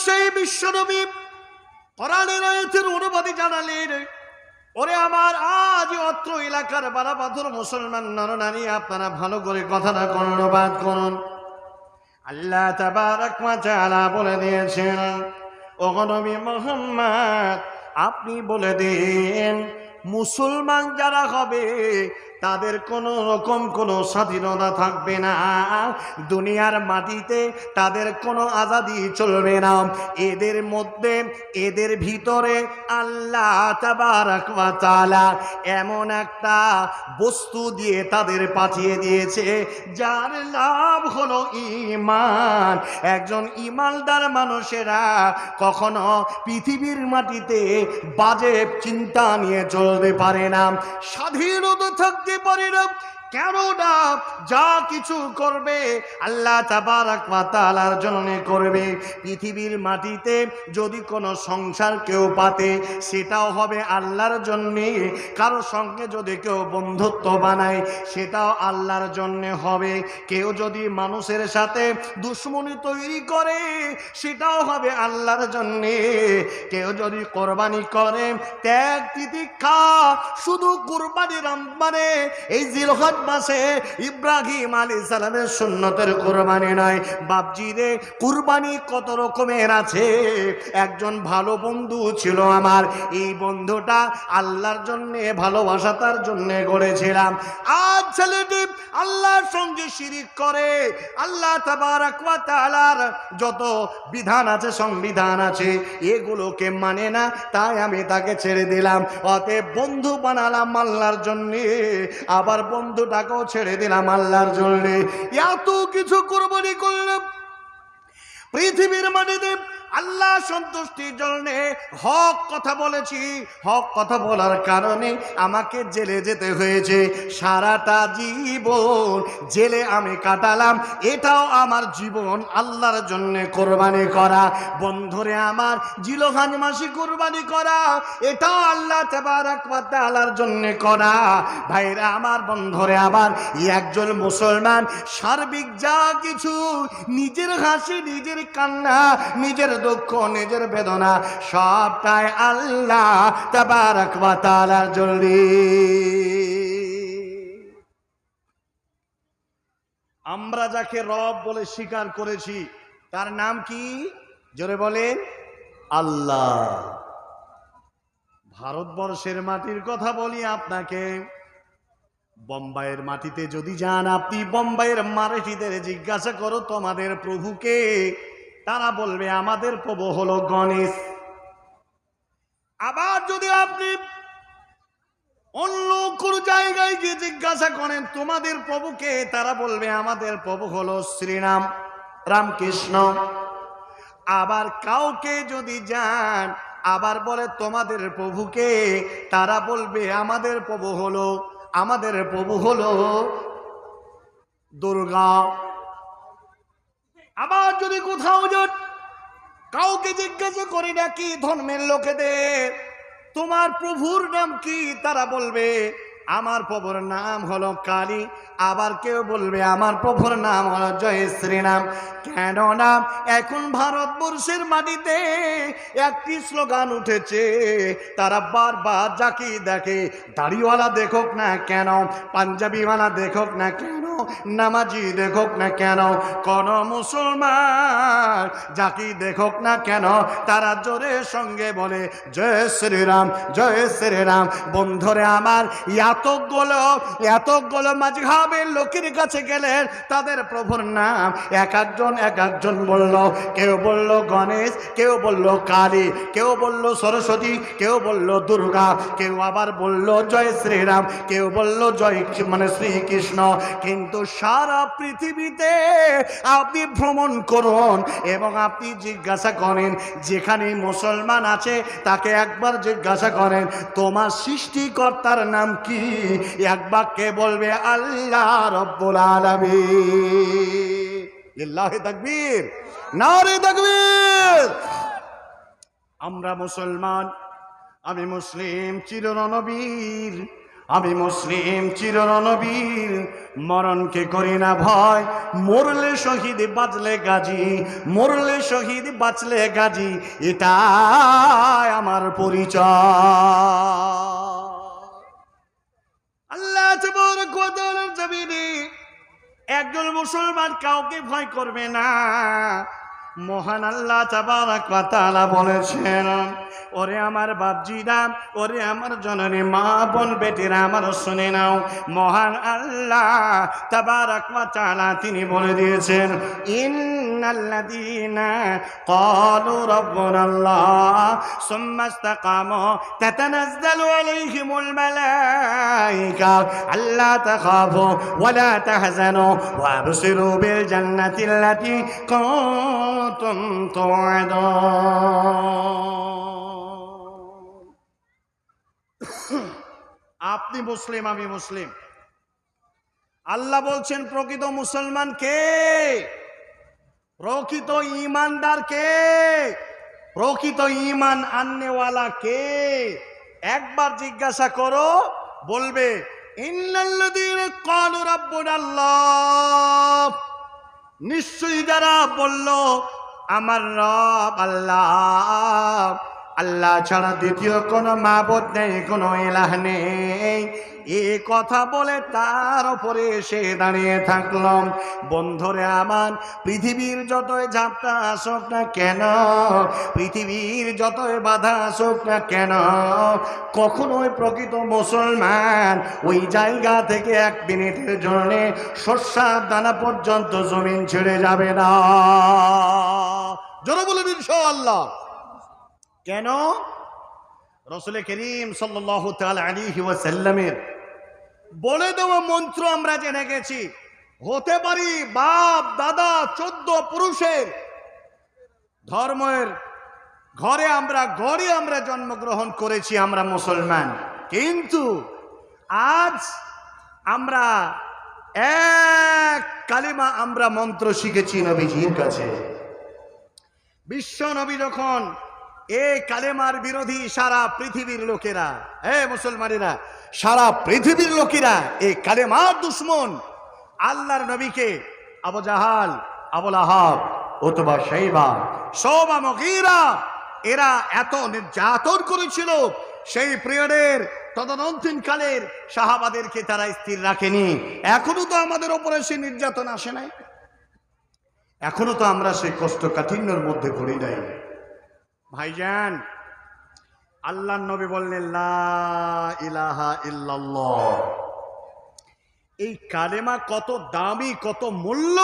সেই বিশ্বনবী কোরআনের আয়াতের অনুবাদে জানালেন, ওরে আমার আজ অত্র এলাকার বারাবাদুর মুসলমান নরনারী, আপনারা ভালো করে কথাটা কর্ণপাত করুন। আল্লাহ তাবারক ওয়া তাআলা বলে দিয়েছেন, ওগো নবী মুহাম্মদ, আপনি বলে দিন মুসলমান যারা হবে তাদের কোনো রকম কোনো স্বাধীনতা থাকবে না, দুনিয়ার মাটিতে তাদের কোনো আজাদি চলবে না। এদের মধ্যে এদের ভিতরে আল্লাহ তাবারক ওয়া তাআলা এমন একটা বস্তু দিয়ে তাদের পাঠিয়ে দিয়েছে যার লাভ হলো ঈমান। একজন ঈমানদার মানুষেরা কখনো পৃথিবীর মাটিতে বাজে চিন্তা নিয়ে চলতে পারে না, স্বাধীনতা থাকতে পারে না। কেননা যা কিছু করবে আল্লাহ তাবারক ওয়া তাআলার জন্য করবে। পৃথিবীর মাটিতে যদি কোনো সংসার কেউ পাতে সেটাও হবে আল্লাহর জন্যে, কারো সঙ্গে যদি কেউ বন্ধুত্ব বানায় সেটাও আল্লাহর জন্যে হবে। কেউ যদি মানুষের সাথে দুশ্মনী তৈরি করে সেটাও হবে আল্লাহর জন্যে। কেউ যদি কোরবানি করে ত্যাগ তিতিক্ষা শুধু কোরবানির মানে এই জিলহজ মাসে ইব্রাহিম আলাইহিস সালামের সুন্নতের কোরবানি নয় বাপজি রে, কুরবানি কত রকমের আছে। একজন ভালো বন্ধু ছিল আমার, এই বন্ধুটা আল্লাহর জন্য ভালোবাসা তার জন্য গড়েছিলাম। আজ ছেলেটি আল্লাহর সঙ্গে শিরিক করে, আল্লাহ তাবারক ওয়া তাআলার যত বিধান আছে সংবিধান আছে এগুলোকে মানে না, তাই আমি তাকে ছেড়ে দিলাম। অতএব বন্ধু বানালাম আল্লাহর জন্য, আবার বন্ধুটাকেও ছেড়ে দিলাম আল্লাহর জন্য। এত কিছু কুরবানি করলাম পৃথিবীর মাটিতে আল্লাহ সন্তুষ্টির জন্য হক কথা বলেছি। হক কথা বলার কারণে আমাকে জেলে যেতে হয়েছে, সারাটা জীবন জেলে আমি কাটালাম। এটাও আমার জীবন আল্লাহর জন্য কোরবানি করা। বন্ধুরে আমার জিলহজ মাসে কোরবানি করা এটাও আল্লাহ তাবারক ওয়া তাআলার জন্য করা। ভাইরা আমার, বন্ধুরে আমার, একজন মুসলমান সার্বিক যা কিছু নিজের হাসি নিজের কান্না নিজের দুঃখ নিজের বেদনা সবটাই আল্লাহ তাবারক ওয়া তাআলার জন্য। আমরা যাকে রব বলে স্বীকার করেছি তার নাম কি? জোরে বলেন, আল্লাহ। ভারতবর্ষের মাটির কথা বলি আপনাকে, বোম্বাইয়ের মাটিতে যদি যান আপনি, বোম্বাইয়ের মারাঠিদের জিজ্ঞাসা করো তোমাদের প্রভুকে, তারা বলবে আমাদের প্রভু হলো গণেশ। আবার যদি আপনি অন্য কোন জায়গায় গিয়ে জিজ্ঞাসা করেন তোমাদের প্রভুকে, তারা বলবে আমাদের প্রভু হলো শ্রীরাম, রামকৃষ্ণ। আবার কাউকে যদি যান আবার বলে তোমাদের প্রভুকে, তারা বলবে আমাদের প্রভু হলো দুর্গা। আবার যদি কোথাও যান কাউকে জিজ্ঞাসা করি নাকি ধর্মের লোকেদের তোমার প্রভুর নাম কি, তারা বলবে আমার প্রভুর নাম হলো কালী। আবার কেউ বলবে আমার প্রভুর নাম হলো জয় শ্রীরাম। কেননা এখন ভারতবর্ষের মাটিতে একটি স্লোগান উঠেছে, তারা বারবার যাকে দেখে, দাড়িওয়ালা দেখুক না কেন, পাঞ্জাবিওয়ালা দেখুক না কেন, নামাজি দেখুক না কেন, কোন মুসলমান যাকে দেখুক না কেন, তারা জোরের সঙ্গে বলে জয় শ্রীরাম, জয় শ্রীরাম। বন্ধুরে আমার, এতগুলো মাযহাবের লোকের কাছে গেলেন তাদের প্রভুর নাম এক একজন বলল। কেউ বলল গণেশ, কেউ বলল কালী, কেউ বলল সরস্বতী, কেউ বলল দুর্গা, কেউ আবার বলল জয় শ্রীরাম, কেউ বলল জয় শ্রীকৃষ্ণ। কিন্তু সারা পৃথিবীতে আপনি ভ্রমণ করুন এবং আপনি জিজ্ঞাসা করেন যেখানে মুসলমান আছে তাকে একবার জিজ্ঞাসা করেন তোমার সৃষ্টিকর্তার নাম কি, এক বাক্যে বলবে আল্লাহ রব্বুল আলামিন। লিল্লাহি তাকবীর, নারে তাকবীর। আমরা মুসলমান, আমি মুসলিম চিরনবীর আমি মুসলিম চিরনবীর মরণকে করি না ভয়, মরলে শহীদ বাঁচলে গাজী, মরলে শহীদ বাঁচলে গাজী, এটাই আমার পরিচয়। আল্লাহ তাবারক ওয়া তাআলার জমিনে একজন মুসলমান কাউকে ভয় করবে না। মহান আল্লাহ তাবারক ওয়া তাআলা বলেছেন, ওরে আমার বাপজিরা, ওরে আমার জননী মা বোন বেটিরা, আমার শুনে নাও, মহান আল্লাহ তাবারক ওয়া তাআলা তিনি বলে দিয়েছেন, ইন্নাল্লাযীনা ক্বালু রাব্বুনাল্লাহ সুম্মা ইসতাকামু তাতানাজ্জালু আলাইহিমুল মালায়েকা আল্লা তাখাফু ওয়া লা তাহজানু ওয়া আবশিরু বিল জান্নাতিল্লাতী কুনতুম তুআদুন। আপনি মুসলিম, আমি মুসলিম। আল্লাহ বলছেন প্রকৃত মুসলমান কে, প্রকৃত ঈমানদার কে, প্রকৃত ঈমান আননেওয়ালা কে? একবার জিজ্ঞাসা করো, বলবে ইন্নাল্লাযীনা ক্বালু রাব্বুনাল্লাহ, নিশ্চয়ই যারা বলল আমার রব আল্লাহ, আল্লাহ ছাড়া দ্বিতীয় কোনো মাবুদ নেই, কোনো ইলাহ নেই, এই কথা বলে তার উপরে এসে দাঁড়িয়ে থাকলাম। বন্ধুরে আমার, পৃথিবীর যতই ঝাপটা আসুক না কেন, পৃথিবীর যতই বাধা আসুক না কেন, কখনোই প্রকৃত মুসলমান ওই জায়গা থেকে এক মিনিটের জন্য শস্যার দানা পর্যন্ত জমিন ছেড়ে যাবে না। জোরে বলুন ইনশাআল্লাহ। কেন? রাসূল করিম সাল্লাল্লাহু তাআলা আলাইহি ওয়াসাল্লামের বলে দেওয়া মন্ত্র আমরা জেনে গেছি। হতে পারি বাপ দাদা 14 পুরুষের ধর্মের ঘরে আমরা জন্মগ্রহণ করেছি, আমরা মুসলমান, কিন্তু আজ আমরা এক কালিমা আমরা মন্ত্র শিখেছি নবীজির কাছে। বিশ্ব নবী যখন এই কালেমার বিরোধী, সারা পৃথিবীর লোকেরা, মুসলমানেরা, সারা পৃথিবীর লোকেরা এই কালেমার দুশ্মন আল্লাহর নবীকে আবু জাহাল, আবু লাহাব, উতবা, শাইবা, শোবা, মুগীরা, এরা এত নির্যাতন করেছিল, সেই পিরিয়ডের তদানীন্তন কালের সাহাবাদেরকে তারা স্থির রাখেনি। এখনো তো আমাদের উপরে সেই নির্যাতন আসে নাই, এখনো তো আমরা সেই কষ্ট কাঠিন্যের মধ্যে পড়ি নাই। ভাইজান, আল্লাহর নবী বললেন লা ইলাহা ইল্লাল্লাহ। এই কালেমা কত দামি, কত মূল্য!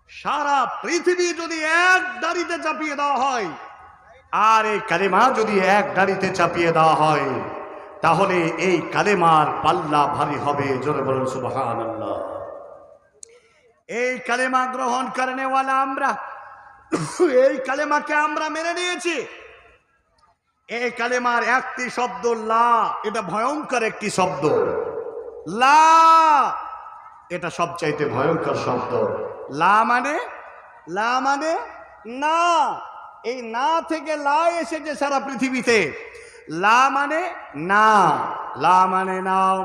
সারা পৃথিবী যদি এক দাড়িতে চাপিয়ে দেওয়া হয়, আর এই কালেমা যদি এক দাড়িতে চাপিয়ে দেওয়া হয়, তাহলে এই কালেমার পাল্লা ভারী হবে। জোরে বলুন সুবহানাল্লাহ। এই কালেমা গ্রহণ করেনেওয়ালা আমরা, এই কালেমাকে আমরা মেনে নিয়েছি। এই কালেমার একটি শব্দ লা, এটা ভয়ঙ্কর একটি শব্দ। লা, এটা সবচাইতে ভয়ঙ্কর শব্দ। লা মানে না। এই না থেকে লা এসেছে সারা পৃথিবীতে। লা মানে না, লা মানে নাও।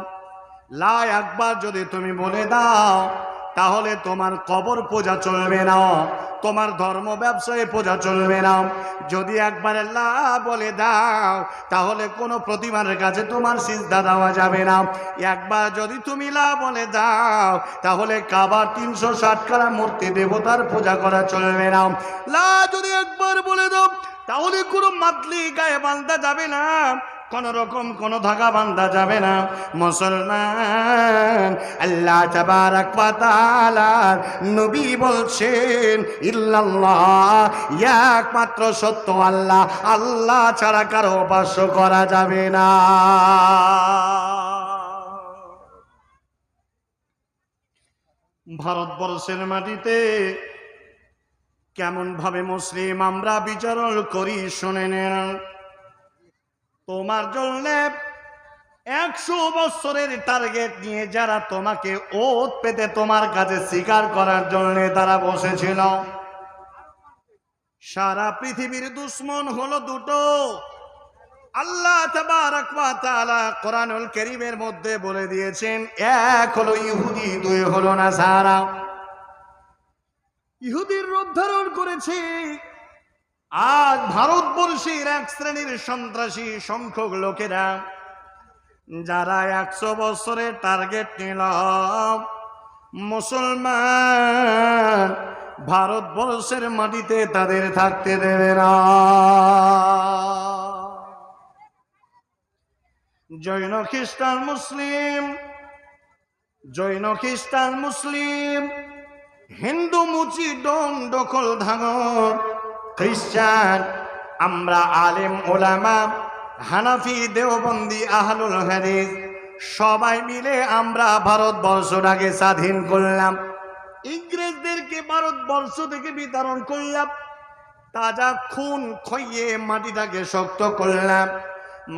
লা একবার যদি তুমি বলে দাও, তাহলে তোমার কবর পূজা চলবে না, তোমার ধর্ম ব্যবসায় পূজা চলবে না। যদি একবার লা বলে দাও, তাহলে কোনো প্রতিমার কাছে তোমার সিজদা দেওয়া যাবে না। একবার যদি তুমি লা বলে দাও, তাহলে কাবার 360 খানা মূর্তি দেবতার পূজা করা চলবে না। লা যদি একবার বলে দাও, তাহলে কোনো মাতলি গায়ে বাঁধা যাবে না, কোন রকম কোন ধাগা বাঁধা যাবে না। মুসলমান, আল্লাহ তাবারক ওয়া তাআলা নবী বলছেন ইল্লাল্লাহ, একমাত্র সত্য আল্লাহ, আল্লাহ ছাড়া কারো উপাস্য করা যাবে না। ভারতবর্ষের মাটিতে কেমন ভাবে মুসলিম আমরা বিচরণ করি শুনে নেন। তোমার জন্য 100 বছরের টার্গেট নিয়ে যারা তোমাকে ওত পেতে তোমার কাছে স্বীকার করার জন্য তারা বসেছিল, সারা পৃথিবীর দুশ্মন হলো দুটো। আল্লাহ তাবারক ওয়া তাআলা কোরআনুল কারীমের মধ্যে বলে দিয়েছেন, এক হলো ইহুদি, দুই হলো নাসারা। ইহুদির রূপ ধারণ করেছে। আজ ভারতবর্ষের এক শ্রেণীর সন্ত্রাসী সংখ্যক লোকেরা, যারা 100 বছরের টার্গেট নিল মুসলমান ভারতবর্ষের মাটিতে তাদের থাকতে দেবে না। জৈন খ্রিস্টান মুসলিম, জৈন খ্রিস্টান মুসলিম, হিন্দু মুচি ডোম দখল ধাঙর, খ্রিস্টান, আমরা আলেম ওলামা, হানাফি, দেওবন্দি, আহলুল হাদিস সবাই মিলে আমরা ভারতবর্ষটাকে স্বাধীন করলাম। ইংরেজদেরকে ভারতবর্ষ থেকে বিতরণ করলাম। তাজা খুন খইয়ে মাটিটাকে শক্ত করলাম।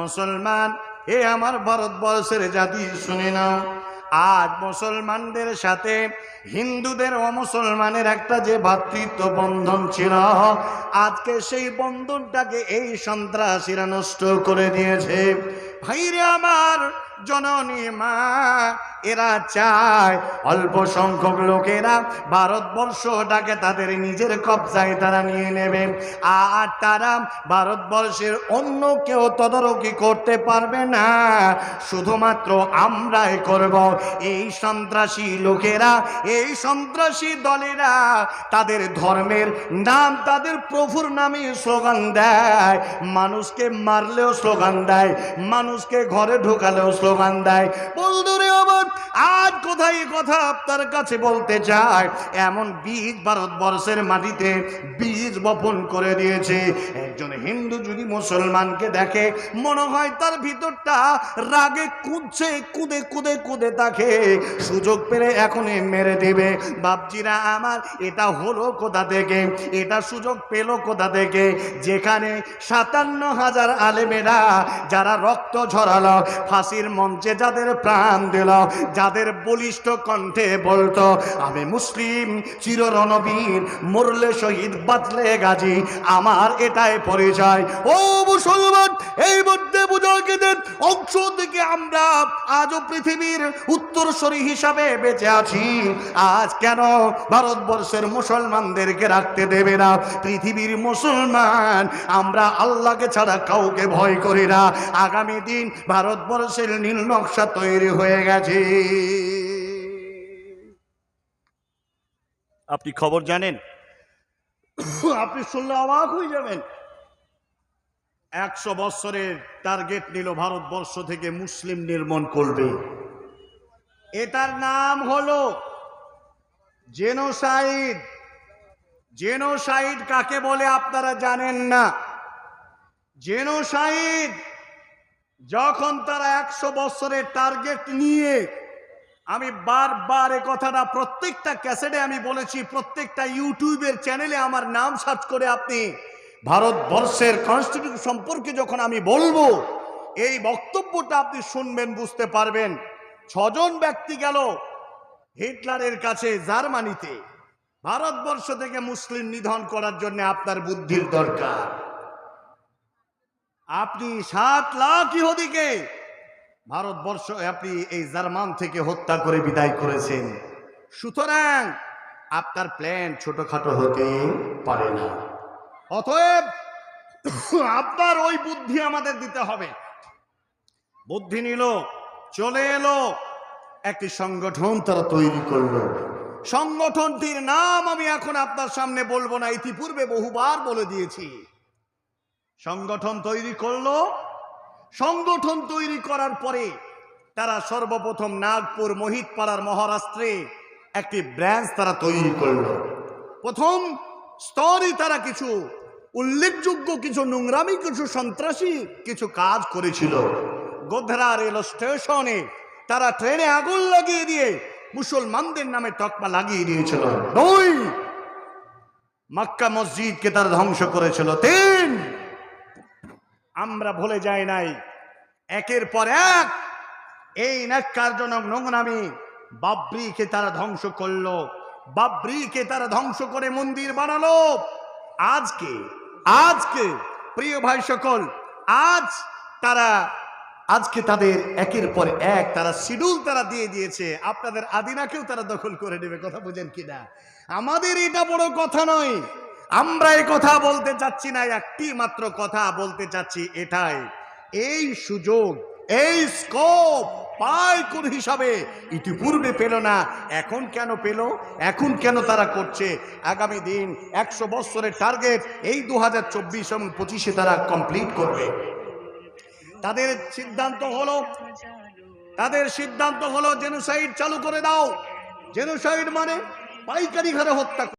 মুসলমান, এ আমার ভারতবর্ষের জাতি শুনে নাও, আজ মুসলমানদের সাথে হিন্দুদের ও মুসলমানের একটা যে ভ্রাতৃত্ব বন্ধন ছিল, আজকে সেই বন্ধনটাকে এই সন্ত্রাসীরা নষ্ট করে দিয়েছে। ভাইরে আমার, জননী মা, এরা চায় অল্প সংখ্যক লোকেরা ভারতবর্ষটাকে তাদের নিজের কবজায় তারা নিয়ে নেবে, আর তারা ভারতবর্ষের অন্য কেউ তদারকি করতে পারবে না, শুধুমাত্র আমরাই করব। এই সন্ত্রাসী লোকেরা, এই সন্ত্রাসী দলেরা তাদের ধর্মের নাম, তাদের প্রভুর নামে স্লোগান দেয়, মানুষকে মারলেও স্লোগান দেয়, মানুষকে ঘরে ঢোকালেও স্লোগান দেয়। বন্ধুরে আমার, আজ কোথায় কথা আপনার কাছে বলতে চাই, এমন বীজ ভারতবর্ষের মাটিতে বীজ বপন করে দিয়েছে। একজন হিন্দু যদি মুসলমানকে দেখে, মনে হয় তার ভিতরটা রাগে কুদছে, কুদে কুদে কুদে তাকে সুযোগ পেলে এখনই মেরে দেবে। বাপজিরা আমার, এটা হলো কোথা থেকে, এটা সুযোগ পেল কোথা থেকে, যেখানে 57,000 আলেমেরা যারা রক্ত ঝরালো, ফাঁসির মঞ্চে যাদের প্রাণ দিল, যাদের বলিষ্ঠ কণ্ঠে বলতো আমি মুসলিম, চির রণবীর, মরলে শহীদ, বাঁচলে গাজী, আমার এটাই পরিচয়। ও মুসলমান, এই মধ্যে বুঝাকে অংশ থেকে আমরা আজও পৃথিবীর উত্তরসূরি হিসাবে বেঁচে আছি। আজ কেন ভারতবর্ষের মুসলমানদেরকে রাখতে দেবে না? পৃথিবীর মুসলমান আমরা আল্লাহকে ছাড়া কাউকে ভয় করি না। আগামী দিন ভারতবর্ষের নীল নকশা তৈরি হয়ে গেছে। আপনি খবর জানেন? আপনি শুনলে অবাক হয়ে যাবেন। 100 বছরের টার্গেট নিল ভারতবর্ষ থেকে মুসলিম নির্মূল করবে। এটার নাম হলো জেনোসাইড। জেনোসাইড কাকে বলে আপনারা জানেন না? জেনোসাইড যখন তারা 100 বছরের টার্গেট নিয়ে, আমি বারবার এ কথাটা প্রত্যেকটা ক্যাসেটে আমি বলেছি, প্রত্যেকটা ইউটিউবের চ্যানেলে আমার নাম সার্চ করে আপনি ভারতবর্ষের কনস্টিটিউশন সম্পর্কে যখন আমি বলবো, এই বক্তব্যটা আপনি শুনবেন, বুঝতে পারবেন। 6 জন ব্যক্তি গেল হিটলারের কাছে জার্মানিতে, ভারতবর্ষ থেকে মুসলিম নিধন করার জন্য আপনার বুদ্ধির দরকার। আপনি 7 লাখ ইহুদিকে ভারতবর্ষ আপনি এই জার্মান থেকে হত্যা করে বিদায় করেছেন। সুতরাং আপনার প্ল্যান ছোটখাটো হতে পারে না। অতএব আপনার ওই বুদ্ধি আমাদের দিতে হবে। বুদ্ধি নিল, চলে এলো, একটি সংগঠন তারা তৈরি করলো। সংগঠনটির নাম আমি এখন আপনার সামনে বলবো না, ইতিপূর্বে বহুবার বলে দিয়েছি। সংগঠন তৈরি করলো। সংগঠন তৈরি করার পরে তারা সর্বপ্রথম নাগপুর, মোহিতপাড়ার, মহারাষ্ট্রে একটি ব্রাঞ্চ তারা তৈরি করলো। প্রথম স্তরে তারা কিছু উল্লেখযোগ্য, কিছু নোংরামি, কিছু সন্ত্রাসী কিছু কাজ করেছিল। গোধরা রেল স্টেশনে তারা ট্রেনে আগুন লাগিয়ে দিয়ে মুসলমানদের নামে তকমা লাগিয়ে দিয়েছিল। 2, মক্কা মসজিদকে তারা ধ্বংস করেছিল। 3, আমরা ভুলে যাই নাই, একের পর এক এই ন্যাক্কারজনক নোংরামি বাবরিকে তারা ধ্বংস করলো। বাবরিকে তারা ধ্বংস করে মন্দির বানালো। আজকে প্রিয় ভাই সকল, আজ তারা আজকে তাদের একের পর এক তারা শিডিউল তারা দিয়ে দিয়েছে, আপনাদের আদিনাকেও তারা দখল করে নেবে। কথা বুঝেন কিনা? আমাদের এটা বড় কথা নয়, আমরা এই কথা বলতে চাচ্ছি না, একটি মাত্র কথা বলতে চাচ্ছি এটাই, এই সুযোগ এই স্কোপ পায় কোন হিসাবে ইতিপূর্বে পেল না, এখন কেন পেল, এখন কেন তারা করছে? আগামী দিন 100 বছরের টার্গেট এই 2024 এবং 25-এ তারা কমপ্লিট করবে। তাদের সিদ্ধান্ত হলো জেনোসাইড চালু করে দাও। জেনোসাইড মানে পাইকারি হারে হত্যা।